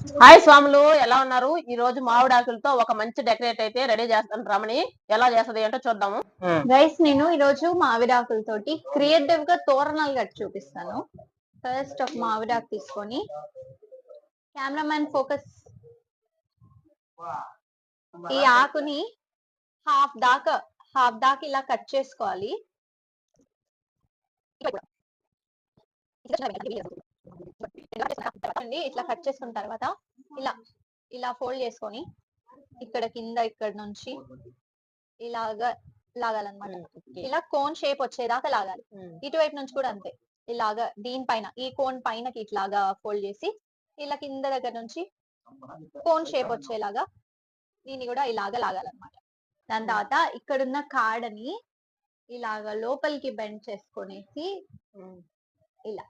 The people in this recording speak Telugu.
హాయ్ స్వాములు, ఎలా ఉన్నారు? ఈ రోజు మామిడాకులతో ఒక మంచి డెకరేట్ అయితే రెడీ చేస్తాను రమణి. ఎలా చేస్తది ఏంటో చూద్దాము. గైస్, నేను ఈ రోజు మామిడాకులతోటి క్రియేటివ్ గా తోరణాలు కట్టి చూపిస్తాను. ఫస్ట్ ఒక మామిడాకు తీసుకొని, కెమెరామ్యాన్ ఫోకస్, ఈ ఆకుని హాఫ్ దాకా ఇలా కట్ చేసుకోవాలి. ఇట్లా కట్ చేసుకున్న తర్వాత ఇలా ఇలా ఫోల్డ్ చేసుకొని ఇక్కడ కింద ఇక్కడ నుంచి ఇలాగా లాగాలన్నమాట. ఇలా కోన్ షేప్ వచ్చేదాకా లాగాలి. ఇటువైపు నుంచి కూడా అంతే. ఇలాగా దీనిపైన ఈ కోన్ పైన ఇట్లాగా ఫోల్డ్ చేసి ఇలా కింద దగ్గర నుంచి కోన్ షేప్ వచ్చేలాగా దీన్ని కూడా ఇలాగా లాగాలన్నమాట. దాని తర్వాత ఇక్కడున్న కాడని ఇలాగా లోపలికి బెండ్ చేసుకొనేసి ఇలా